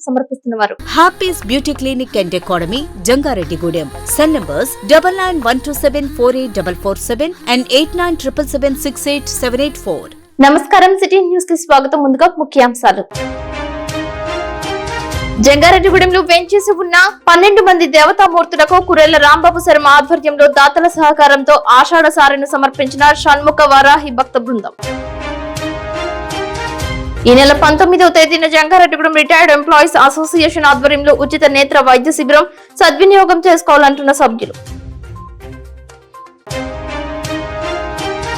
సమర్పిస్తున్నవారు Happy's beauty clinic and academy, Jangareddygudem. Cell numbers 9912748447 and 8977768784. నమస్కారం, city news కి స్వాగతం. ముందుగా ముఖ్యాంశాలు. జంగారెడ్డిగూడెంలో వేంచేసి ఉన్న 12 మంది దేవతామూర్తులకు కురేళ్ల రాంబాబు శర్మ ఆధ్వర్యంలో దాతల సహకారంతో ఆషాఢ సారెను సమర్పించిన షణ్ముఖ వారాహి భక్త బృందం. ఈ నెల 19వ తేదీన జంగారెడ్డిగూడెం రిటైర్డ్ ఎంప్లాయీస్ అసోసియేషన్ ఆధ్వర్యంలో ఉచిత నేత్ర వైద్య శిబిరం సద్వినియోగం చేసుకోవాలంటున్న సభ్యులు.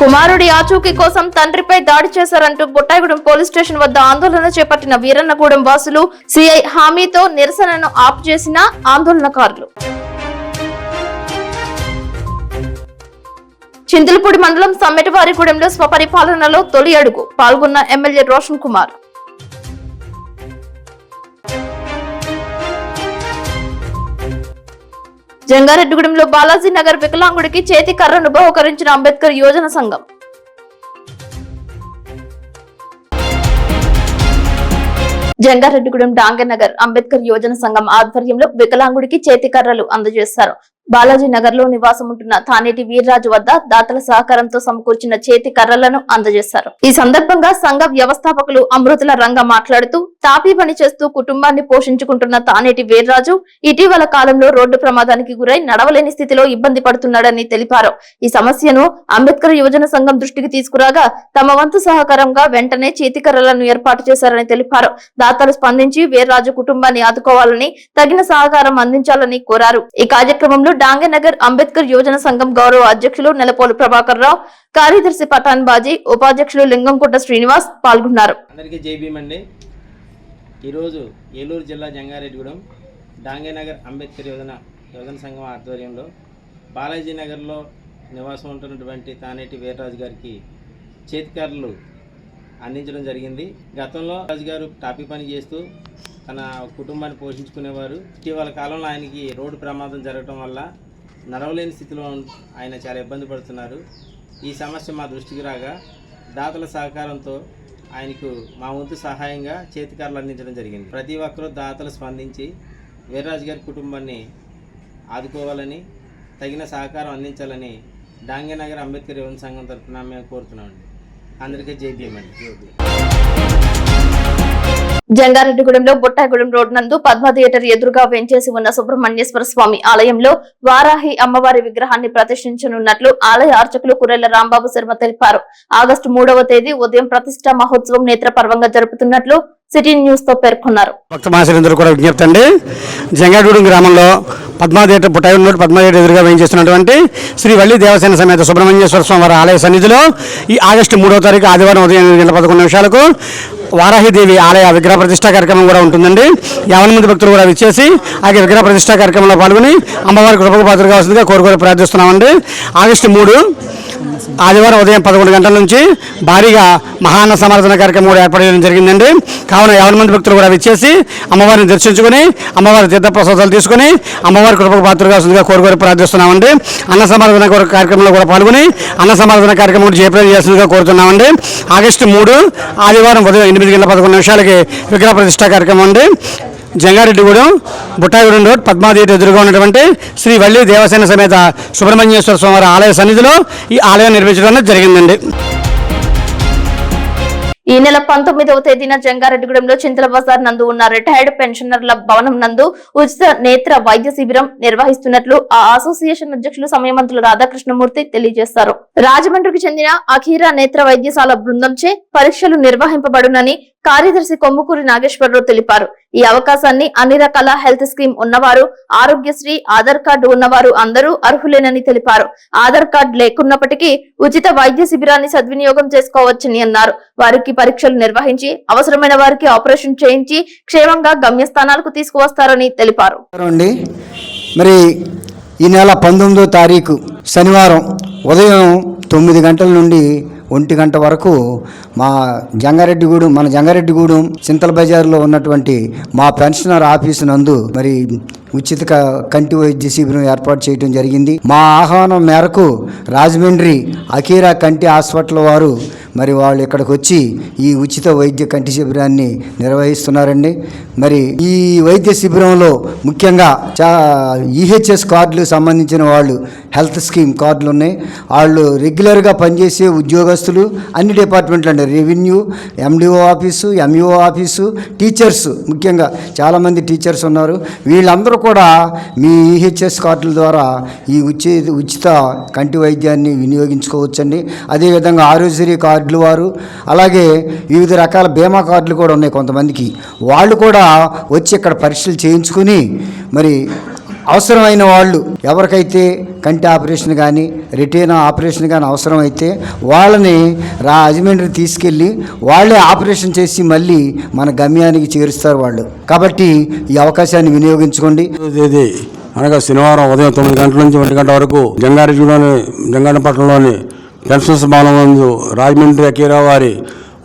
కుమారుడి ఆచూకీ కోసం తండ్రిపై దాడి చేశారంటూ బొట్టాయిగూడెం పోలీస్ స్టేషన్ వద్ద ఆందోళన చేపట్టిన వీరన్నగూడెం వాసులు. సిఐ హామీతో నిరసనను ఆపు చేసిన ఆందోళనకారులు. చింతలపూడి మండలం సమ్మెటవారిగూడెంలో స్వపరిపాలనలో తొలి అడుగు, పాల్గొన్న ఎమ్మెల్యే రోషన్ కుమార్. జంగారెడ్డిగూడెంలో బాలాజీ నగర్ వికలాంగుడికి చేతి కర్రను బహుకరించిన అంబేద్కర్ యోజన సంఘం. జంగారెడ్డిగూడెం డాంగనగర్ అంబేద్కర్ యోజన సంఘం ఆధ్వర్యంలో వికలాంగుడికి చేతి కర్రలు అందజేశారు. బాలాజీ నగర్ లో నివాసం ఉంటున్న తానేటి వీర్రాజు వద్ద దాతల సహకారంతో సమకూర్చిన చేతి కర్రలను అందజేశారు. ఈ సందర్భంగా సంఘ వ్యవస్థాపకులు అమృతుల రంగ మాట్లాడుతూ, తాపీ పని చేస్తూ కుటుంబాన్ని పోషించుకుంటున్న తానేటి వీర్రాజు ఇటీవల కాలంలో రోడ్డు ప్రమాదానికి గురై నడవలేని స్థితిలో ఇబ్బంది పడుతున్నాడని తెలిపారు. ఈ సమస్యను అంబేద్కర్ యువజన సంఘం దృష్టికి తీసుకురాగా తమ వంతు సహకారంగా వెంటనే చేతి కర్రలను ఏర్పాటు చేశారని తెలిపారు. దాతలు స్పందించి వీర్రాజు కుటుంబాన్ని ఆదుకోవాలని, తగిన సహకారం అందించాలని కోరారు. ఈ కార్యక్రమంలో డాంగనగర్ అంబేద్కర్ యోజన సంఘం గౌరవ అధ్యక్షులు నెలపోలు ప్రభాకర్ రావు, కార్యదర్శి పఠాన్ బాజీ, ఉపాధ్యక్షులు లింగంకుంట శ్రీనివాస్ పాల్గొన్నారు. అందరికీ జై భీమ్ అండి. ఈరోజు ఏలూరు జిల్లా జంగారెడ్డిగూడెం డాంగనగర్ అంబేద్కర్ యోజన సంఘం ఆధ్వర్యంలో బాలాజీ నగర్లో నివాసం ఉంటున్నటువంటి తానేటి వీర్రాజు గారికి చేతికర్రలు అందించడం జరిగింది. గతంలో రాజు గారు టాపీ పని చేస్తూ తన కుటుంబాన్ని పోషించుకునేవారు. ఇటీవల కాలంలో ఆయనకి రోడ్డు ప్రమాదం జరగడం వల్ల నడవలేని స్థితిలో ఆయన చాలా ఇబ్బంది పడుతున్నారు. ఈ సమస్య మా దృష్టికి రాగా దాతల సహకారంతో ఆయనకు మా వంతు సహాయంగా చేతికర్రలు అందించడం జరిగింది. ప్రతి ఒక్కరూ దాతలు స్పందించి వీర్రాజు గారి కుటుంబాన్ని ఆదుకోవాలని, తగిన సహకారం అందించాలని డాంగనగర్ అంబేద్కర్ యువజన సంఘం తరఫున మేము కోరుతున్నామండి. అందరికీ జై భీమ్ అండి. జంగారెడ్డిగూడెంలో బొట్టాయిగూడెం రోడ్ నందు పద్మ థియేటర్ ఎదురుగా వెంచేసి ఉన్న సుబ్రహ్మణ్యేశ్వర స్వామి ఆలయంలో వారాహి అమ్మవారి విగ్రహాన్ని ప్రతిష్ఠించనున్నట్లు ఆలయ అర్చకులు కురేళ్ల రాంబాబు శర్మ తెలిపారు. ఆగస్టు 3వ తేదీ ఉదయం ప్రతిష్ఠా మహోత్సవం నేత్రపర్వంగా జరుపుతున్నట్లు సిటీ న్యూస్ తో పేర్కొన్నారు. విజ్ఞప్తి అండి, జంగారెడ్డిగూడెం గ్రామంలో పద్మా థియేటర్ బొట్టాయిగూడెం పద్మా థియేటర్ ఎదురుగా వేయించేస్తున్నటువంటి శ్రీ వల్లి దేవసేన సమేత సుబ్రహ్మణ్యేశ్వర స్వామి వారి ఆలయ సన్నిధిలో ఈ ఆగస్టు 3వ తారీఖు ఆదివారం ఉదయం 8:11 వారాహిదేవి ఆలయ విగ్రహ ప్రతిష్ఠా కార్యక్రమం కూడా ఉంటుందండి. 50 మంది భక్తులు కూడా విచ్చేసి ఆ విగ్రహ ప్రతిష్ఠా కార్యక్రమంలో పాల్గొని అమ్మవారి కృపకు పాత్ర కావాల్సిందిగా కోరుకొని ప్రార్థిస్తున్నామండి. ఆగస్టు 3 ఆదివారం ఉదయం 11 గంటల నుంచి భారీగా మహాన్న సమారాధన కార్యక్రమం కూడా ఏర్పాటు చేయడం జరిగిందండి. కావున 50 మంది భక్తులు కూడా విచ్చేసి అమ్మవారిని దర్శించుకుని అమ్మవారి తీర్థప్రసాదాలు తీసుకుని అమ్మవారి కృపకు పాత్ర కావాల్సిందిగా కోరుకొని ప్రార్థిస్తున్నామండి. అన్న సమారాధన కార్యక్రమంలో కూడా పాల్గొని అన్న సమారాధన కార్యక్రమం జయప్రదం చేయాల్సిందిగా కోరుతున్నామండి. ఆగస్టు 3 ఆదివారం ఉదయం 8:11 విగ్రహ ప్రతిష్ఠా కార్యక్రమం అండి. జంగారెడ్డిగూడెం బొట్టాయిగూడెం రోడ్ పద్మా థియేటర్ ఎదురుగా ఉన్నటువంటి శ్రీ వల్లి దేవసేన సమేత సుబ్రహ్మణ్యేశ్వర స్వామి ఆలయ సన్నిధిలో ఈ ఆలయం నిర్మించడం జరిగిందండి. ఈ నెల 19వ తేదీన జంగారెడ్డిగూడెంలో చింతల బజార్ నందు ఉన్న రిటైర్డ్ పెన్షనర్ల భవనం నందు ఉచిత నేత్ర వైద్య శిబిరం నిర్వహిస్తున్నట్లు ఆ అసోసియేషన్ అధ్యక్షులు సమయమంతులు రాధాకృష్ణమూర్తి తెలియజేశారు. రాజమండ్రికి చెందిన అఖీరా నేత్ర వైద్యశాల బృందంచే పరీక్షలు నిర్వహింపబడునని కార్యదర్శి కొమ్ముకూరి నాగేశ్వరరావు తెలిపారు. ఈ అవకాశాన్ని అన్ని రకాల హెల్త్ స్కీమ్ ఉన్నవారు, ఆరోగ్యశ్రీ ఆధార్ కార్డు ఉన్నవారు అందరూ అర్హులేనని తెలిపారు. ఆధార్ కార్డు లేకున్నప్పటికీ ఉచిత వైద్య శిబిరాన్ని సద్వినియోగం చేసుకోవచ్చని అన్నారు. వారికి పరీక్షలు నిర్వహించి అవసరమైన వారికి ఆపరేషన్ చేయించి క్షేమంగా గమ్యస్థానాలకు తీసుకువస్తారని తెలిపారు. మరి ఈ నెల 19వ తారీఖు శనివారం ఉదయం 9 గంటల నుండి 1 గంట వరకు మన జంగారెడ్డిగూడెం చింతల బజార్లో ఉన్నటువంటి మా పెన్షనర్ ఆఫీసు నందు మరి ఉచిత కంటి వైద్య శిబిరం ఏర్పాటు చేయడం జరిగింది. మా ఆహ్వానం మేరకు రాజమండ్రి అఖీరా కంటి హాస్పిటల్ వారు మరి వాళ్ళు ఇక్కడికి వచ్చి ఈ ఉచిత వైద్య కంటి శిబిరాన్ని నిర్వహిస్తున్నారండి. మరి ఈ వైద్య శిబిరంలో ముఖ్యంగా ఈహెచ్ఎస్ కార్డులకు సంబంధించిన వాళ్ళు హెల్త్ స్కీమ్ కార్డులు ఉన్నాయి. వాళ్ళు రెగ్యులర్గా పనిచేసే ఉద్యోగస్తులు అన్ని డిపార్ట్మెంట్లు అండి, revenue, MDO office, MEO office, teachers, ముఖ్యంగా చాలామంది టీచర్స్ ఉన్నారు. వీళ్ళందరూ కూడా మీ ఈహెచ్ఎస్ కార్డుల ద్వారా ఈ ఉచిత కంటి వైద్యాన్ని వినియోగించుకోవచ్చండి. అదేవిధంగా ఆరోగ్యశ్రీ కార్డులు వారు, అలాగే వివిధ రకాల బీమా కార్డులు కూడా ఉన్నాయి కొంతమందికి. వాళ్ళు కూడా వచ్చి ఇక్కడ పరీక్షలు చేయించుకుని మరి అవసరమైన వాళ్ళు ఎవరికైతే కంటి ఆపరేషన్ కానీ రెటీనా ఆపరేషన్ కానీ అవసరమైతే వాళ్ళని రాజమండ్రి తీసుకెళ్ళి వాళ్ళే ఆపరేషన్ చేసి మళ్ళీ మన గమ్యానికి చేరుస్తారు వాళ్ళు. కాబట్టి ఈ అవకాశాన్ని వినియోగించుకోండి. ఇది అనగా శనివారం ఉదయం 9 గంటల నుంచి 1 గంట వరకు జంగారెడ్డిపట్నంలోని పెన్షన్స్ భవనం నందు రాజమండ్రి అకీరా వారి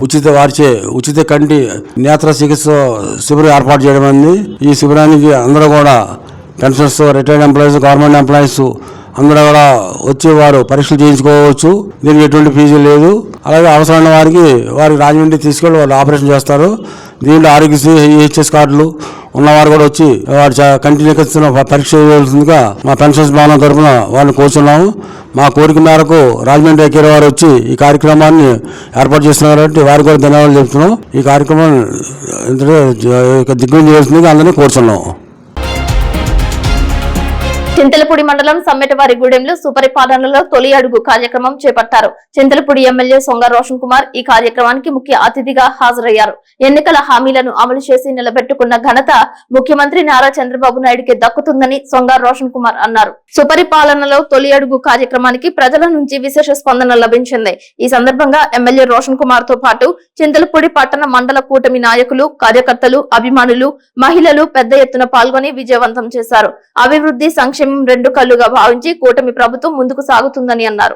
ఉచిత కంటి నేత్ర చికిత్స శిబిరం ఏర్పాటు చేయడం అయింది. ఈ శిబిరానికి అందరూ కూడా pensions, retired employees, government employees అందరూ కూడా వచ్చి వారు పరీక్షలు చేయించుకోవచ్చు. దీనికి ఎటువంటి ఫీజు లేదు. అలాగే అవసరమైన వారికి రాజమండ్రి తీసుకెళ్ళి వాళ్ళు ఆపరేషన్ చేస్తారు. దీంట్లో ఆరోగ్యశ్రీ, ఈహెచ్ఎస్ కార్డులు ఉన్నవారు కూడా వచ్చి వారి కంటి చికిత్సను పరీక్ష చేయవలసిందిగా మా పెన్షన్స్ భవనం తరఫున వాళ్ళని కోరుచున్నాము. మా కోరిక మేరకు రాజమండ్రి అకీరా వారు వచ్చి ఈ కార్యక్రమాన్ని ఏర్పాటు చేస్తున్నారు కాబట్టి వారికి కూడా ధన్యవాదాలు చెప్తున్నాం. ఈ కార్యక్రమాన్ని దిగ్విజయం చేయాల్సిందిగా అందరినీ కోరుచున్నాం. చింతలపూడి మండలం సమ్మెటవారిగూడెంలో సుపరిపాలనలో తొలి అడుగు కార్యక్రమం చేపట్టారు. చింతలపూడి ఎమ్మెల్యే సొంగ రోషన్ కుమార్ ఈ కార్యక్రమానికి ముఖ్య అతిథిగా హాజరయ్యారు. ఎన్నికల హామీలను అమలు చేసి నిలబెట్టుకున్న ఘనత ముఖ్యమంత్రి నారా చంద్రబాబు నాయుడుకి దక్కుతుందని సొంగ రోషన్ కుమార్ అన్నారు. సుపరిపాలనలో తొలి అడుగు కార్యక్రమానికి ప్రజల నుంచి విశేష స్పందన లభించింది. ఈ సందర్భంగా ఎమ్మెల్యే రోషన్ కుమార్ తో పాటు చింతలపూడి పట్టణ మండల కూటమి నాయకులు, కార్యకర్తలు, అభిమానులు, మహిళలు పెద్ద ఎత్తున పాల్గొని విజయవంతం చేశారు. అభివృద్ధి, సంక్షేమం రెండు కళ్లుగా భావించి కూటమి ప్రభుత్వం ముందుకు సాగుతుందని అన్నారు.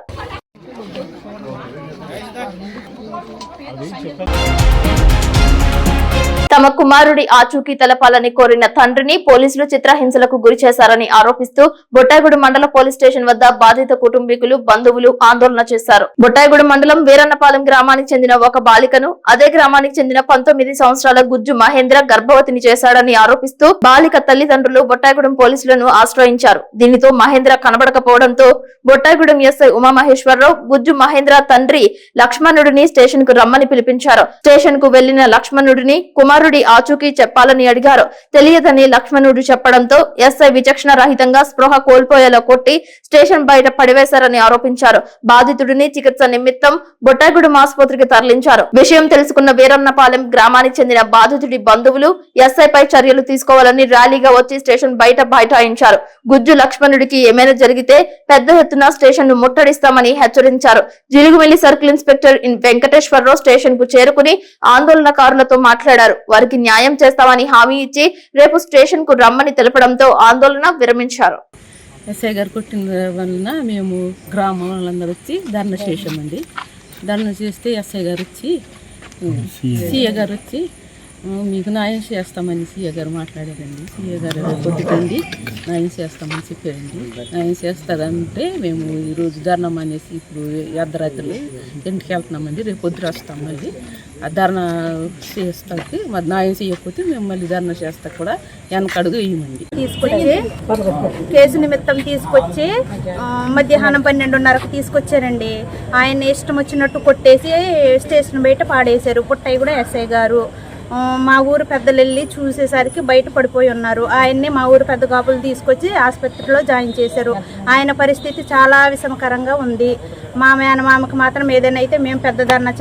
తమ కుమారుడి ఆచూకీ తెలపాలని కోరిన తండ్రిని పోలీసులు చిత్రహింసలకు గురి చేశారని ఆరోపిస్తూ బొట్టాయిగూడ మండల పోలీస్ స్టేషన్ వద్ద బాధిత కుటుంబీకులు, బంధువులు ఆందోళన చేశారు. బొట్టాయిగూడ మండలం వీరన్నపాలెం గ్రామానికి చెందిన ఒక బాలికను అదే గ్రామానికి చెందిన 19 సంవత్సరాల గుజ్జు మహేంద్ర గర్భవతిని చేశాడని ఆరోపిస్తూ బాలిక తల్లిదండ్రులు బొట్టాయిగూడెం పోలీసులను ఆశ్రయించారు. దీనితో మహేంద్ర కనబడకపోవడంతో బొట్టాయిగూడెం ఎస్ఐ ఉమామహేశ్వరరావు గుజ్జు మహేంద్ర తండ్రి లక్ష్మణుడిని స్టేషన్ కు రమ్మని పిలిపించారు. స్టేషన్ కు వెళ్లిన లక్ష్మణుడిని కుమారుడి ఆచూకీ చెప్పాలని అడిగారు. తెలియదని లక్ష్మణుడు చెప్పడంతో ఎస్ఐ విచక్షణ రహితంగా స్పృహ కోల్పోయేలా కొట్టి స్టేషన్ బయట పడివేశారని ఆరోపించారు. బాధితుడిని చికిత్స నిమిత్తం బొట్టాయిగూడెం ఆసుపత్రికి తరలించారు. విషయం తెలుసుకున్న వీరన్నపాలెం గ్రామానికి చెందిన బాధితుడి బంధువులు ఎస్ఐపై చర్యలు తీసుకోవాలని ర్యాలీగా వచ్చి స్టేషన్ బయట బైఠాయించారు. గుజ్జు లక్ష్మణుడికి ఏమైనా జరిగితే పెద్ద ఎత్తున స్టేషన్ ను ముట్టడిస్తామని హెచ్చరించారు. Jilugumilli circle inspector Venkateswararao station కు చేరుకుని ఆందోళనకారులతో మాట్లాడారు. వారికి న్యాయం చేస్తామని హామీ ఇచ్చి రేపు స్టేషన్ కు రమ్మని తెలపడంతో ఆందోళన విరమించారు. ఎస్ఐ గారు కొట్టిన వలన మేము గ్రామం వాళ్ళందరూ వచ్చి ధర్నా చేసామండి. ధర్నా చేస్తే ఎస్ఐ గారు వచ్చి సీఏ గారు వచ్చి మీకు న్యాయం చేస్తామని సీఏ గారు మాట్లాడారండి. సీఏ గారు కొద్దికండి న్యాయం చేస్తామని చెప్పారండి. న్యాయం చేస్తారంటే మేము ఈరోజు ధర్నా అనేసి ఇప్పుడు అర్ధరాత్రులు ఇంటికి వెళ్తున్నామండి. రేపు పొద్దున వస్తాం. మళ్ళీ ఆ ధర్నా చేస్తాకి మరి న్యాయం చేయకపోతే మేము మళ్ళీ ధర్నా చేస్తా కూడా వెనకడుగు వేయమండి. తీసుకొచ్చి కేసు నిమిత్తం తీసుకొచ్చి మధ్యాహ్నం 12:30కు తీసుకొచ్చారండి. ఆయన ఇష్టం వచ్చినట్టు కొట్టేసి స్టేషన్ బయట పాడేశారు. పుట్టయ్య కూడా ఎస్ఐ గారు మా ఊరు పెద్దలు వెళ్ళి చూసేసరికి బయట పడిపోయి ఉన్నారు. ఆయన్ని మా ఊరు పెద్ద కాపులు తీసుకొచ్చి ఆసుపత్రిలో జాయిన్ చేశారు. ఆయన పరిస్థితి చాలా విషమకరంగా ఉంది. మా మేనమామకి మాత్రం ఏదైనా అయితే మేము పెద్ద ధర్నా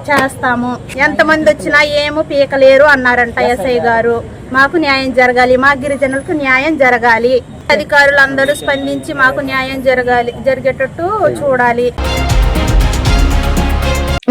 చేస్తాము, ఎంతమంది వచ్చినా ఏమో పీకలేరు అన్నారంట ఎస్ఐ గారు. మాకు న్యాయం జరగాలి, మా గిరిజనులకు న్యాయం జరగాలి. అధికారులందరూ స్పందించి మాకు న్యాయం జరిగేటట్టు చూడాలి.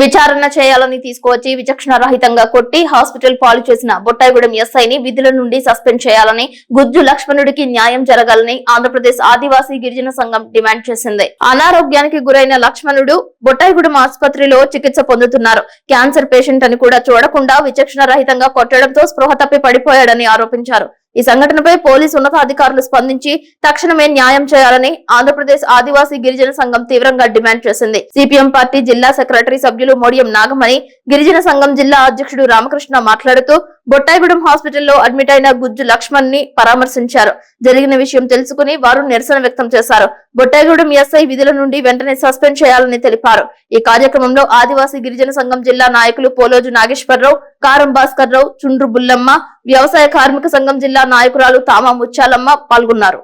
విచారణ చేయాలని తీసుకువచ్చి విచక్షణ రహితంగా కొట్టి హాస్పిటల్ పాలు చేసిన బొట్టాయిగూడెం ఎస్ఐని విధుల నుండి సస్పెండ్ చేయాలని, గుజ్జు లక్ష్మణుడికి న్యాయం జరగాలని ఆంధ్రప్రదేశ్ ఆదివాసీ గిరిజన సంఘం డిమాండ్ చేసింది. అనారోగ్యానికి గురైన లక్ష్మణుడు బొట్టాయిగూడెం ఆసుపత్రిలో చికిత్స పొందుతున్నారు. క్యాన్సర్ పేషెంట్ అని కూడా చూడకుండా విచక్షణ రహితంగా కొట్టడంతో స్పృహ తప్పి పడిపోయాడని ఆరోపించారు. ఈ సంఘటనపై పోలీసు ఉన్నతాధికారులు స్పందించి తక్షణమే న్యాయం చేయాలని ఆంధ్రప్రదేశ్ ఆదివాసీ గిరిజన సంఘం తీవ్రంగా డిమాండ్ చేసింది. సిపిఎం పార్టీ జిల్లా సెక్రటరీ సభ్యులు మోడియం నాగమణి, గిరిజన సంఘం జిల్లా అధ్యక్షుడు రామకృష్ణ మాట్లాడుతూ బొట్టాయిగూడెం హాస్పిటల్లో అడ్మిట్ అయిన గుజ్జు లక్ష్మణ్ ని పరామర్శించారు. జరిగిన విషయం తెలుసుకుని వారు నిరసన వ్యక్తం చేశారు. బొట్టాయిగూడెం ఎస్ఐ విధుల నుండి వెంటనే సస్పెండ్ చేయాలని తెలిపారు. ఈ కార్యక్రమంలో ఆదివాసీ గిరిజన సంఘం జిల్లా నాయకులు పోలోజు నాగేశ్వరరావు, కారం భాస్కర్ రావు, చుండ్రు బుల్లమ్మ, వ్యవసాయ కార్మిక సంఘం జిల్లా నాయకురాలు తామా ముచ్చాలమ్మ పాల్గొన్నారు.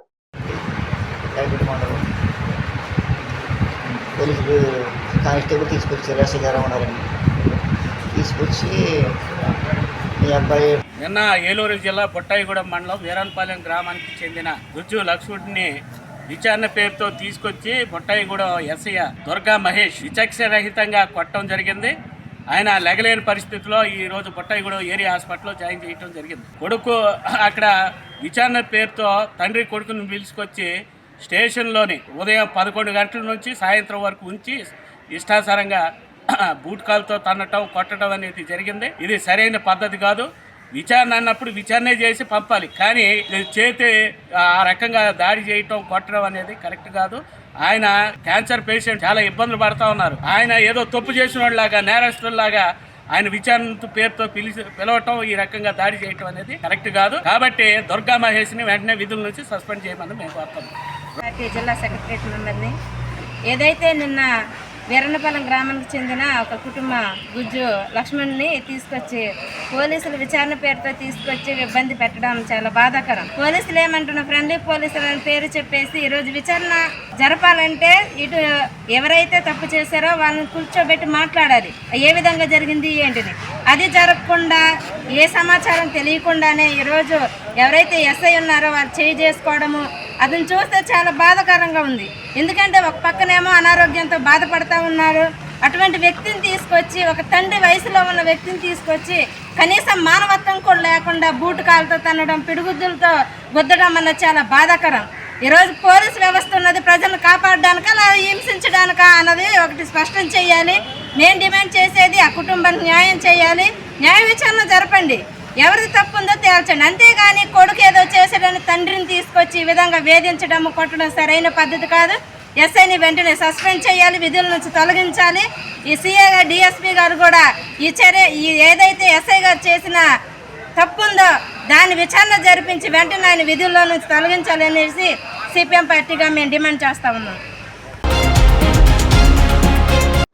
కానిస్టేబుల్ తీసుకొచ్చారు, ఎస్ఐ గారు ఉన్నారండి. తీసుకొచ్చి మీ అబ్బాయి నిన్న ఏలూరు జిల్లా బొట్టాయిగూడెం మండలం వీరాన్పాలెం గ్రామానికి చెందిన గుజ్జు లక్ష్మణ్ని విచారణ పేరుతో తీసుకొచ్చి బొట్టాయిగూడెం ఎస్ఐ దుర్గా మహేష్ విచక్షరహితంగా కొట్టడం జరిగింది. ఆయన లెగలేని పరిస్థితిలో ఈ రోజు బొట్టాయిగూడెం ఏరియా హాస్పిటల్లో జాయిన్ చేయడం జరిగింది. కొడుకు అక్కడ విచారణ పేరుతో తండ్రి కొడుకును పిలుచుకొచ్చి స్టేషన్లోని ఉదయం 11 గంటల నుంచి సాయంత్రం వరకు ఉంచి ఇష్టాసారంగా బూట్ కాల్తో తన్నటం, కొట్టడం అనేది జరిగింది. ఇది సరైన పద్ధతి కాదు. విచారణ అన్నప్పుడు విచారణ చేసి పంపాలి, కానీ చేతి ఆ రకంగా దాడి చేయటం, కొట్టడం అనేది కరెక్ట్ కాదు. ఆయన క్యాన్సర్ పేషెంట్, చాలా ఇబ్బందులు పడతా ఉన్నారు. ఆయన ఏదో తప్పు చేసిన వాళ్ళలాగా, నేరస్తుల్లాగా ఆయన విచారణ పేరుతో పిలవటం, ఈ రకంగా దాడి చేయటం అనేది కరెక్ట్ కాదు. కాబట్టి దుర్గా మహేష్ ని వెంటనే విధుల నుంచి సస్పెండ్ చేయమని మేము కోరుతున్నాం. జిల్లా సెక్రటరీ మెంబర్ని. ఏదైతే నిన్న వీరన్నపాలెం గ్రామానికి చెందిన ఒక కుటుంబ గుజ్జు లక్ష్మణ్ని తీసుకొచ్చి పోలీసులు విచారణ పేరుతో తీసుకొచ్చి ఇబ్బంది పెట్టడం చాలా బాధాకరం. పోలీసులు ఏమంటున్న ఫ్రెండ్లీ పోలీసులు అని పేరు చెప్పేసి ఈరోజు విచారణ జరపాలంటే ఇటు ఎవరైతే తప్పు చేశారో వాళ్ళని కూర్చోబెట్టి మాట్లాడాలి, ఏ విధంగా జరిగింది ఏంటిది. అది జరగకుండా, ఏ సమాచారం తెలియకుండానే ఈరోజు ఎవరైతే ఎస్ఐ ఉన్నారో వాళ్ళు చేయి చేసుకోవడము, అతను చూస్తే చాలా బాధాకరంగా ఉంది. ఎందుకంటే ఒక పక్కనేమో అనారోగ్యంతో బాధపడతా ఉన్నారు. అటువంటి వ్యక్తిని తీసుకొచ్చి, ఒక తండ్రి వయసులో ఉన్న వ్యక్తిని తీసుకొచ్చి కనీసం మానవత్వం కూడా లేకుండా బూటు కాలుతో తన్నడం, పిడుగుద్దులతో గుద్దడం అన్నది చాలా బాధాకరం. ఈరోజు పోలీసు వ్యవస్థ ఉన్నది ప్రజలను కాపాడడానికా అలా హింసించడానికా అన్నది ఒకటి స్పష్టం చేయాలి. మేము డిమాండ్ చేసేది ఆ కుటుంబానికి న్యాయం చేయాలి, న్యాయ విచారణ జరపండి, ఎవరిది తప్పు ఉందో తేల్చండి. అంతేగాని కొడుకు ఏదో చేసాడని తండ్రిని తీసుకొచ్చి ఈ విధంగా వేధించడం, కొట్టడం సరైన పద్ధతి కాదు. ఎస్ఐని వెంటనే సస్పెండ్ చేయాలి, విధుల నుంచి తొలగించాలి. ఈ సీఏ గారు, డిఎస్పీ గారు కూడా ఈ చర్య, ఏదైతే ఎస్ఐ గారు చేసిన తప్పు ఉందో దాన్ని విచారణ జరిపించి వెంటనే ఆయన విధుల్లో నుంచి తొలగించాలి అనేసి సిపిఎం పార్టీగా మేము డిమాండ్ చేస్తా ఉన్నాం.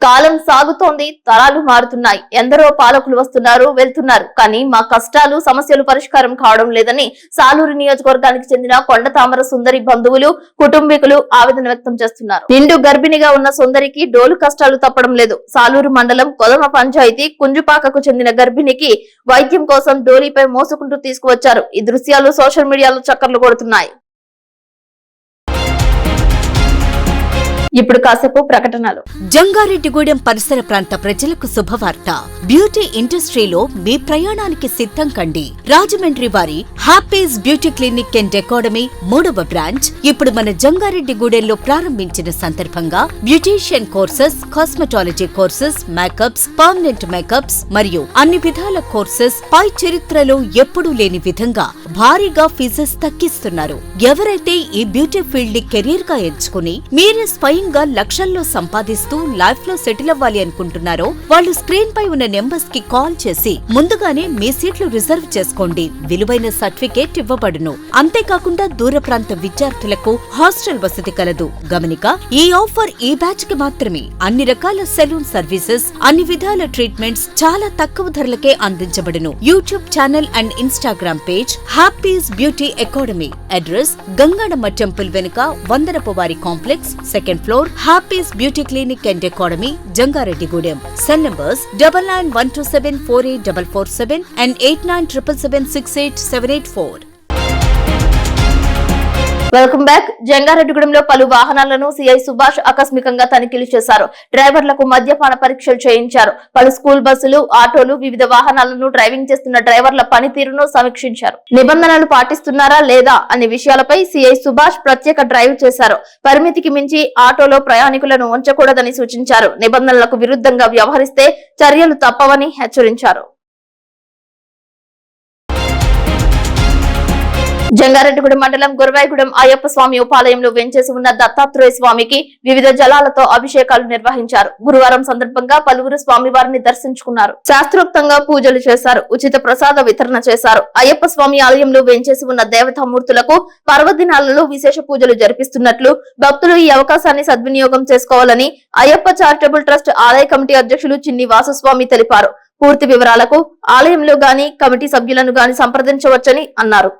కాలం సాగుతోంది, తరాలు మారుతున్నాయి, ఎందరో పాలకులు వస్తున్నారు, వెళ్తున్నారు, కానీ మా కష్టాలు, సమస్యలు పరిష్కారం కావడం లేదని సాలూరు నియోజకవర్గానికి చెందిన కొండ తామర సుందరి బంధువులు, కుటుంబీకులు ఆవేదన వ్యక్తం చేస్తున్నారు. నిండు గర్భిణిగా ఉన్న సుందరికి డోలు కష్టాలు తప్పడం లేదు. సాలూరు మండలం కొదమ పంచాయతీ కుంజుపాకకు చెందిన గర్భిణికి వైద్యం కోసం డోలీపై మోసుకుంటూ తీసుకువచ్చారు. ఈ దృశ్యాలు సోషల్ మీడియాలో చక్కర్లు కొడుతున్నాయి. ఇప్పుడు కాసేపు ప్రకటనలు. జంగారెడ్డిగూడెం పరిసర ప్రాంత ప్రజలకు శుభవార్త. బ్యూటీ ఇండస్ట్రీలో మీ ప్రయాణానికి సిద్ధం కండి. రాజమండ్రి వారి Happy's beauty clinic and academy 3వ బ్రాంచ్ ఇప్పుడు మన జంగారెడ్డిగూడెంలో ప్రారంభించిన సందర్భంగా beautician courses, cosmetology courses, makeups, permanent makeups మరియు అన్ని విధాల కోర్సెస్ పై చరిత్రలో ఎప్పుడూ లేని విధంగా భారీగా ఫీజెస్ తగ్గిస్తున్నారు. ఎవరైతే ఈ బ్యూటీ ఫీల్డ్ ని కెరీర్ గా ఎంచుకుని మీరే స్వయంగా లక్షల్లో సంపాదిస్తూ లైఫ్ లో సెటిల్ అవ్వాలి అనుకుంటున్నారో వాళ్ళు స్క్రీన్ పై ఉన్న నెంబర్స్ కి కాల్ చేసి ముందుగానే మీ సీట్లు రిజర్వ్ చేసుకోండి. విలువైన సర్టిఫికేట్ ఇవ్వబడును. అంతేకాకుండా దూర ప్రాంత విద్యార్థులకు హాస్టల్ వసతి కలదు. గమనిక, ఈ ఆఫర్ ఈ బ్యాచ్ కి మాత్రమే. అన్ని రకాల సెలూన్ సర్వీసెస్, అన్ని విధాల ట్రీట్మెంట్స్ చాలా తక్కువ ధరలకే అందించబడును. YouTube channel and Instagram page Happy's beauty academy. Address Gangadamma temple వెనుక వందనపువారి complex, second floor, Happy's beauty clinic and academy, Jangareddygudem. Cell numbers 9912748447 and 8977768784. Welcome back. జంగారెడ్డిగూడెంలో పలు వాహనాలను సిఐ సుభాష్ ఆకస్మికంగా తనిఖీలు చేశారు. డ్రైవర్లకు మద్యపాన పరీక్షలు చేయించారు. పలు స్కూల్ బస్సులు, ఆటోలు, వివిధ వాహనాలను డ్రైవింగ్ చేస్తున్న డ్రైవర్ల పనితీరును సమీక్షించారు. నిబంధనలు పాటిస్తున్నారా లేదా అనే విషయాలపై సిఐ సుభాష్ ప్రత్యేక డ్రైవ్ చేశారు. పరిమితికి మించి ఆటోలో ప్రయాణికులను ఉంచకూడదని సూచించారు. నిబంధనలకు విరుద్ధంగా వ్యవహరిస్తే చర్యలు తప్పవని హెచ్చరించారు. జంగారెడ్డిగూడెం మండలం గురవాయిగూడెం అయ్యప్ప స్వామి ఉపాలయంలో వెంచేసి ఉన్న దత్తాత్రేయ స్వామికి వివిధ జలాలతో అభిషేకాలు నిర్వహించారు. గురువారం సందర్భంగా పలువురు స్వామివారిని దర్శించుకున్నారు. శాస్త్రోక్తంగా పూజలు చేశారు. ఉచిత ప్రసాద వితరణ చేశారు. అయ్యప్ప స్వామి ఆలయంలో వెంచేసి ఉన్న దేవతామూర్తులకు పర్వదినాలలో విశేష పూజలు జరిపిస్తున్నట్లు భక్తులు ఈ అవకాశాన్ని సద్వినియోగం చేసుకోవాలని అయ్యప్ప చారిటబుల్ ట్రస్ట్ ఆలయ కమిటీ అధ్యక్షులు చిన్ని వాసుస్వామి తెలిపారు. పూర్తి వివరాలకు ఆలయంలో గాని కమిటీ సభ్యులను గాని సంప్రదించవచ్చని అన్నారు.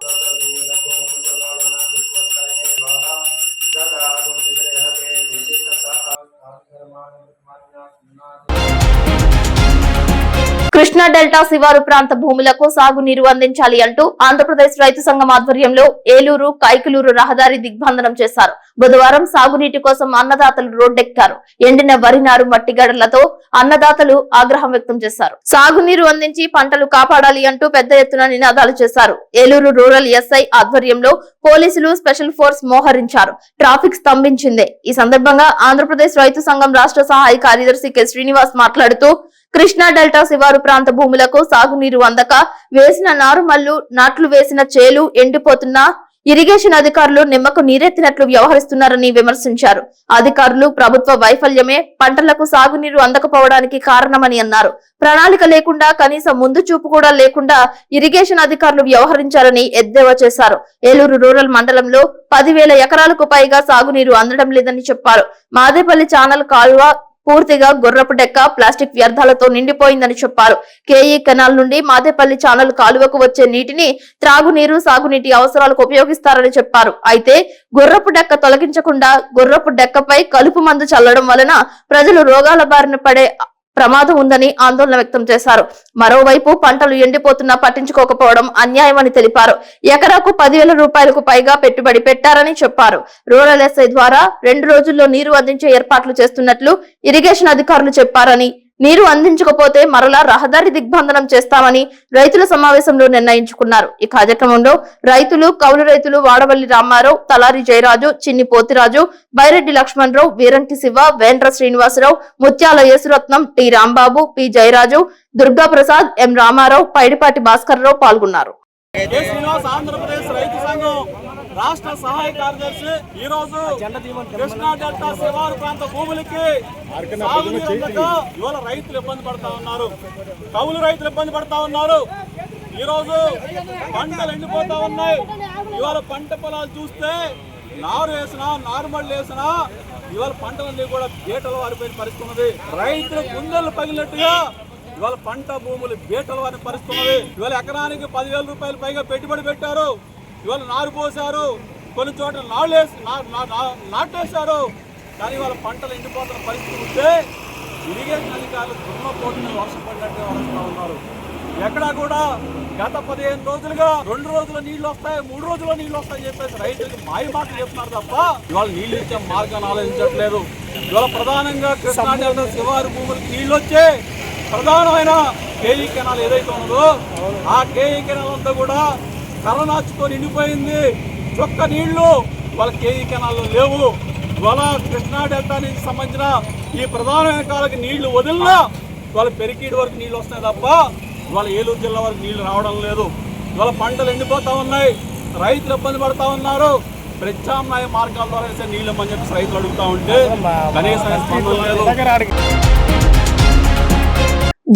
కృష్ణా డెల్టా శివారు ప్రాంత భూములకు సాగునీరు అందించాలి అంటూ ఆంధ్రప్రదేశ్ రైతు సంఘం ఆధ్వర్యంలో ఏలూరు కైకలూరు రహదారి దిగ్బంధనం చేశారు. బుధవారం సాగునీటి కోసం అన్నదాతలు రోడ్డెక్కారు. ఎండిన వరి నారు మట్టిగడలతో అన్నదాతలు ఆగ్రహం వ్యక్తం చేశారు. సాగునీరు అందించి పంటలు కాపాడాలి అంటూ పెద్ద ఎత్తున నినాదాలు చేశారు. ఏలూరు రూరల్ ఎస్ఐ ఆధ్వర్యంలో పోలీసులు స్పెషల్ ఫోర్స్ మోహరించారు. ట్రాఫిక్ స్తంభించింది. ఈ సందర్భంగా ఆంధ్రప్రదేశ్ రైతు సంఘం రాష్ట్ర సహాయ కార్యదర్శి కె శ్రీనివాస్ మాట్లాడుతూ కృష్ణా డెల్టా శివారు ప్రాంత భూములకు సాగునీరు అందక వేసిన నారుమల్లు నాట్లు వేసిన చేలు ఎండిపోతున్నా ఇరిగేషన్ అధికారులు నిమ్మకు నీరెత్తినట్లు వ్యవహరిస్తున్నారని విమర్శించారు. అధికారులు ప్రభుత్వ వైఫల్యమే పంటలకు సాగునీరు అందకపోవడానికి కారణమని అన్నారు. ప్రణాళిక లేకుండా కనీసం ముందు చూపు కూడా లేకుండా ఇరిగేషన్ అధికారులు వ్యవహరించారని ఎద్దేవా చేశారు. ఏలూరు రూరల్ మండలంలో 10,000 ఎకరాలకు పైగా సాగునీరు అందడం లేదని చెప్పారు. మాదేపల్లి ఛానల్ కాలువ పూర్తిగా గుర్రపు డెక్క ప్లాస్టిక్ వ్యర్థాలతో నిండిపోయిందని చెప్పారు. కేఈ కెనాల్ నుండి మాదేపల్లి ఛానల్ కాలువకు వచ్చే నీటిని త్రాగునీరు సాగునీటి అవసరాలకు ఉపయోగిస్తారని చెప్పారు. అయితే గుర్రపు డెక్క తొలగించకుండా గుర్రపు డెక్కపై కలుపు మందు చల్లడం వలన ప్రజలు రోగాల బారిన పడే ప్రమాదం ఉందని ఆందోళన వ్యక్తం చేశారు. మరోవైపు పంటలు ఎండిపోతున్నా పట్టించుకోకపోవడం అన్యాయమని తెలిపారు. ఎకరాకు 10,000 రూపాయలకు పైగా పెట్టుబడి పెట్టారని చెప్పారు. రూరల్ ఎస్ఐ ద్వారా 2 రోజుల్లో నీరు అందించే ఏర్పాట్లు చేస్తున్నట్లు ఇరిగేషన్ అధికారులు చెప్పారని, నీరు అందించకపోతే మరలా రహదారి దిగ్బంధనం చేస్తామని రైతుల సమావేశంలో నిర్ణయించుకున్నారు. ఈ కార్యక్రమంలో రైతులు, కౌలు రైతులు వాడవల్లి రామారావు, తలారి జయరాజు, చిన్ని పోతిరాజు, బైరెడ్డి లక్ష్మణరావు, వీరంకి శివ, వేండ్ర శ్రీనివాసరావు, ముత్యాల యేసురత్నం, టి రాంబాబు, పి జయరాజు, దుర్గా ప్రసాద్, ఎం రామారావు, పైడిపాటి భాస్కర్రావు పాల్గొన్నారు. ఆంధ్రప్రదేశ్ రైతు సంఘం రాష్ట్ర సహాయ కార్యదర్శి ఈ రోజు కృష్ణా డెల్టా శివారు ప్రాంత భూములకి ఇవాళ రైతులు ఇబ్బంది పడతా ఉన్నారు. కౌలు రైతులు ఇబ్బంది పడతా ఉన్నారు. ఈ రోజు పంటలు ఎండిపోతా ఉన్నాయి. ఇవాళ పంట పొలాలు చూస్తే నారు వేసినా నారుమళ్ళు వేసినా ఇవాళ పంటలన్నీ కూడా బీటలు వారిపోయిన పరిస్థితి ఉన్నది. రైతులు గుండెలు పగిలినట్టుగా ఇవాళ పంట భూములు బీటలు వారిన పరిస్థితి ఉన్నది. ఇవాళ ఎకరానికి 10,000 రూపాయలు పైగా పెట్టుబడి పెట్టారు. ఇవాళ నారు పోసారు, కొన్ని చోట్ల నాటేశారు. కానీ వాళ్ళ పంటలు ఎండిపోతున్న పరిస్థితి ఉంటే ఇరిగేషన్ అధికారులు దున్నపోతున్న వర్షం పడినట్టే వరుస్తూ ఉన్నారు. ఎక్కడా కూడా గత 15 రోజులుగా 2 రోజుల నీళ్లు వస్తాయి, 3 రోజుల్లో నీళ్లు వస్తాయని చెప్పేసి రైతులకు మాయ మాటలు చెప్తున్నారు తప్ప ఇవాళ నీళ్లు ఇచ్చే మార్గాన్ని ఆలోచించట్లేదు. ఇవాళ ప్రధానంగా కృష్ణా డెల్టా శివారు భూములకి నీళ్లు వచ్చే ప్రధానమైన కేఈ కెనాల్ ఏదైతే ఉన్నదో ఆ కేఈ కెనాల్ అంతా కూడా కర్రనాచుతో నిండిపోయింది. చొక్క నీళ్లు వాళ్ళ కేఈ కెనాల్లో లేవు. ఇవాళ కృష్ణా డెల్టానికి సంబంధించిన ఈ ప్రధానమైన కాలకి నీళ్లు వదిలినా ఇవాళ పెరికీడి వరకు నీళ్లు వస్తాయి తప్ప ఇవాళ ఏలూరు జిల్లా వరకు నీళ్లు రావడం లేదు. ఇవాళ పంటలు ఎండిపోతా ఉన్నాయి, రైతులు ఇబ్బంది పడతా ఉన్నారు. ప్రత్యామ్నాయ మార్గాల ద్వారా వేసే నీళ్ళు అని చెప్పేసి రైతులు అడుగుతా ఉంటే కనీసం స్పందన లేదు.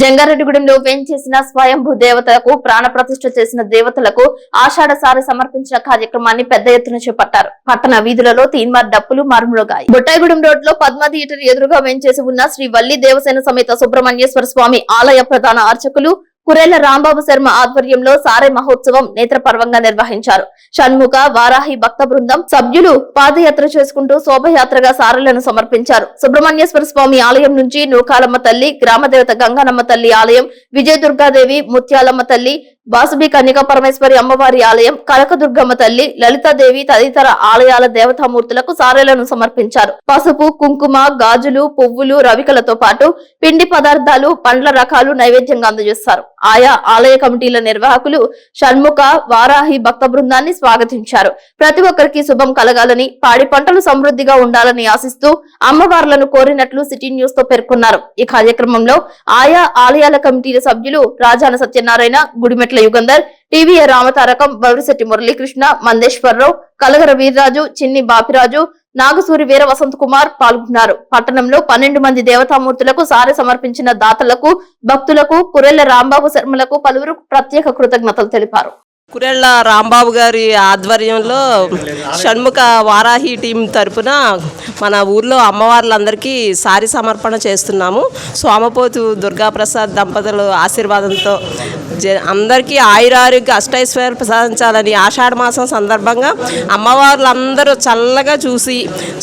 జంగారెడ్డిగూడెంలో వేంచేసిన స్వయంభూ దేవతలకు ప్రాణ ప్రతిష్ఠ చేసిన దేవతలకు ఆషాఢ సారి సమర్పించిన కార్యక్రమాన్ని పెద్ద ఎత్తున చేపట్టారు. పట్టణ వీధులలో తీన్మార్ డప్పులు మారుమ్రోగాయి. బొట్టాయిగూడెం రోడ్ లో పద్మ థియేటర్ ఎదురుగా వేంచేసి ఉన్న శ్రీ వల్లి దేవసేన సమేత సుబ్రహ్మణ్యేశ్వర స్వామి ఆలయ ప్రధాన అర్చకులు కురేల రాంబాబు శర్మ ఆధ్వర్యంలో సారే మహోత్సవం నేత్రపర్వంగా నిర్వహించారు. షణ్ముఖ వారాహి భక్త బృందం సభ్యులు పాదయాత్ర చేసుకుంటూ శోభయాత్రగా సారెలను సమర్పించారు. సుబ్రహ్మణ్యేశ్వర స్వామి ఆలయం నుంచి నూకాలమ్మ తల్లి, గ్రామదేవత గంగానమ్మ తల్లి ఆలయం, విజయదుర్గాదేవి, ముత్యాలమ్మ తల్లి, వాసుబి కన్యకా పరమేశ్వరి అమ్మవారి ఆలయం, కనకదుర్గమ్మ తల్లి, లలితాదేవి తదితర ఆలయాల దేవతామూర్తులకు సారెలను సమర్పించారు. పసుపు, కుంకుమ, గాజులు, పువ్వులు, రవికలతో పాటు పిండి పదార్థాలు, పండ్ల రకాలు నైవేద్యంగా అందజేస్తారు. ఆయా ఆలయ కమిటీల నిర్వాహకులు షణ్ముఖ వారాహి భక్త బృందాన్ని స్వాగతించారు. ప్రతి ఒక్కరికి శుభం కలగాలని, పాడి పంటలు సమృద్ధిగా ఉండాలని ఆశిస్తూ అమ్మవార్లను కోరినట్లు సిటీ న్యూస్ తో పేర్కొన్నారు. ఈ కార్యక్రమంలో ఆయా ఆలయాల కమిటీల సభ్యులు రాజాన సత్యనారాయణ, గుడిమెట్ల చిట్ల యుగంధర్, టీవీఏ రామతారకం, బౌరిశెట్టి మురళీకృష్ణ, మందేశ్వరరావు, కలగర వీర్రాజు, చిన్ని బాపిరాజు, నాగసూరి వీర వసంత్ కుమార్ పాల్గొన్నారు. పట్టణంలో 12 మంది దేవతామూర్తులకు సారె సమర్పించిన దాతలకు, భక్తులకు, కురెళ్ల రాంబాబు శర్మలకు పలువురు ప్రత్యేక కృతజ్ఞతలు తెలిపారు. కురెళ్ల రాంబాబు గారి ఆధ్వర్యంలో షణ్ముఖ వారాహి టీం తరపున మన ఊర్లో అమ్మవార్లందరికీ సారీ సమర్పణ చేస్తున్నాము. సోమపోతు దుర్గాప్రసాద్ దంపతుల ఆశీర్వాదంతో అందరికీ ఆయురారోగ్య అష్టైశ్వర్యాలు ప్రసాదించాలని ఆషాఢ మాసం సందర్భంగా అమ్మవార్లందరూ చల్లగా చూసి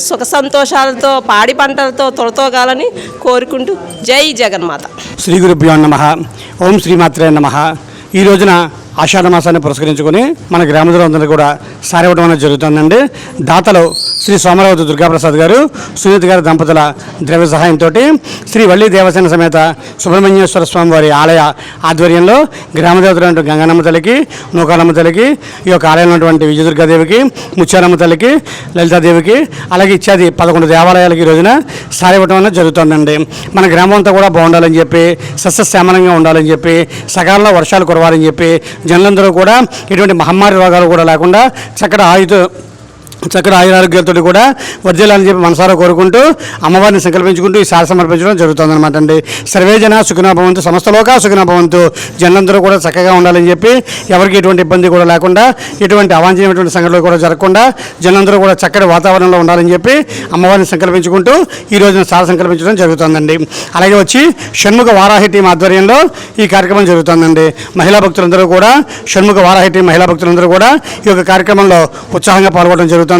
సుఖ సంతోషాలతో పాడి పంటలతో తొలతోగాలని కోరుకుంటూ జై జగన్మాత. శ్రీ గురుభ్యో నమః. ఓం శ్రీమాత్రే నమః. ఈ రోజున ఆషాఢ మాసాన్ని పురస్కరించుకొని మన గ్రామస్తులందరూ కూడా సారి ఇవ్వడం అనేది జరుగుతుందండి. దాతలు శ్రీ సోమరావతి దుర్గాప్రసాద్ గారు, సునీత గారి దంపతుల ద్రవ్య సహాయంతో శ్రీ వల్లి దేవసేన సమేత సుబ్రహ్మణ్యేశ్వర స్వామి వారి ఆలయ ఆధ్వర్యంలో గ్రామదేవతలు గంగానమ్మ తల్లికి, నూకాలమ్మ తల్లికి, ఈ యొక్క ఆలయంలో ఉన్నటువంటి విజయదుర్గాదేవికి, ముత్యాలమ్మ తల్లికి, లలితాదేవికి, అలాగే ఇత్యాది 11 దేవాలయాలకి ఈ రోజున సారి ఇవ్వడం అనేది జరుగుతుందండి. మన గ్రామం అంతా కూడా బాగుండాలని చెప్పి, సస్యశ్యామలంగా ఉండాలని చెప్పి, సకాలంలో వర్షాలు కురవాలని చెప్పి, జనులందరూ కూడా ఎటువంటి మహమ్మారి రోగాలు కూడా లేకుండా చక్కటి ఆయురారోగ్యాలతో కూడా వర్ధిల్లాలని చెప్పి మనసారా కోరుకుంటూ అమ్మవారిని సంకల్పించుకుంటూ ఈ సారి సమర్పించడం జరుగుతుందన్నమాట అండి. సర్వేజన సుఖినో భవంతు, సమస్తలోకా సుఖినో భవంతు. జనులందరూ కూడా చక్కగా ఉండాలని చెప్పి, ఎవరికి ఎటువంటి ఇబ్బంది కూడా లేకుండా, ఎటువంటి అవాంఛనీయమైనటువంటి సంఘటనలు కూడా జరగకుండా జనులందరూ కూడా చక్కటి వాతావరణంలో ఉండాలని చెప్పి అమ్మవారిని సంకల్పించుకుంటూ ఈ రోజున సారి సంకల్పించడం జరుగుతుందండి. అలాగే వచ్చి షణ్ముఖ వారాహి టీం ఆధ్వర్యంలో ఈ కార్యక్రమం జరుగుతుందండి. మహిళా భక్తులందరూ కూడా, షణ్ముఖ వారాహి టీం మహిళా భక్తులందరూ కూడా ఈ యొక్క కార్యక్రమంలో ఉత్సాహంగా పాల్గొనడం జరుగుతుంది.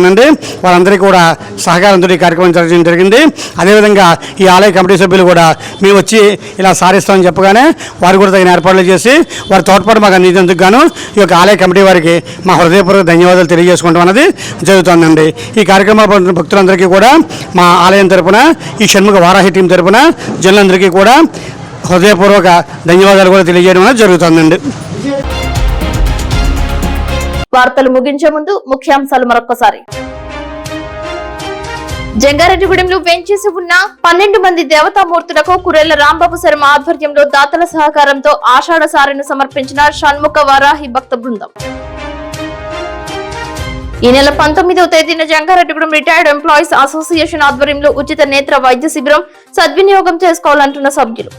వారందరికీ కూడా సహకారంతో ఈ కార్యక్రమం జరగడం జరిగింది. అదేవిధంగా ఈ ఆలయ కమిటీ సభ్యులు కూడా మేము వచ్చి ఇలా సారిస్తామని చెప్పగానే వారు కూడా తగిన ఏర్పాట్లు చేసి వారి తోడ్పాటు మాకు అందించేందుకు గాను ఈ యొక్క ఆలయ కమిటీ వారికి మా హృదయపూర్వక ధన్యవాదాలు తెలియజేసుకోవడం అనేది జరుగుతుందండి. ఈ కార్యక్రమ భక్తులందరికీ కూడా మా ఆలయం తరపున, ఈ షణ్ముఖ వారాహి టీం తరపున జనులందరికీ కూడా హృదయపూర్వక ధన్యవాదాలు కూడా తెలియజేయడం అనేది జరుగుతుందండి. వార్తలు ముగించే ముందు ముఖ్యాంశాలు మరొకసారి. జంగారెడ్డిగూడెంలో వేంచేసి ఉన్న 12 మంది దేవతామూర్తులకు కురెళ్ల రాంబాబు శర్మ ఆధ్వర్యంలో దాతల సహకారంతో ఆషాఢ సారిని సమర్పించిన షణ్ముఖ వారాహి భక్త బృందం. ఈ నెల 19వ తేదీన జంగారెడ్డిగూడెం రిటైర్డ్ ఎంప్లాయీస్ అసోసియేషన్ ఆధ్వర్యంలో ఉచిత నేత్ర వైద్య శిబిరం సద్వినియోగం చేసుకోవాలంటున్న సభ్యులు.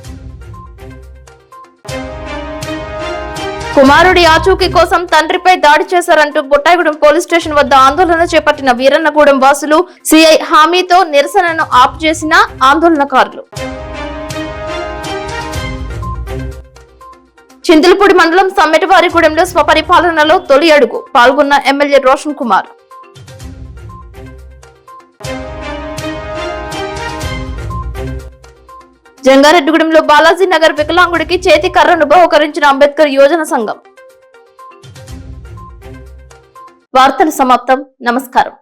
కుమారుడి ఆచూకీ కోసం తండ్రిపై దాడి చేశారంటూ బొట్టాయిగూడెం పోలీస్ స్టేషన్ వద్ద ఆందోళన చేపట్టిన వీరన్నగూడెం వాసులు, సిఐ హామీతో నిరసనను ఆపు చేసిన ఆందోళనకారులు. చింతలపూడి మండలం సమ్మెటవారిగూడెంలో స్వపరిపాలనలో తొలి అడుగు, పాల్గొన్న ఎమ్మెల్యే రోషన్ కుమార్. జంగారెడ్డిగూడెంలో బాలాజీ నగర్ వికలాంగుడికి చేతి కర్రను బహుకరించిన అంబేద్కర్ యోజన సంఘం. వార్తలు సమాప్తం. నమస్కారం.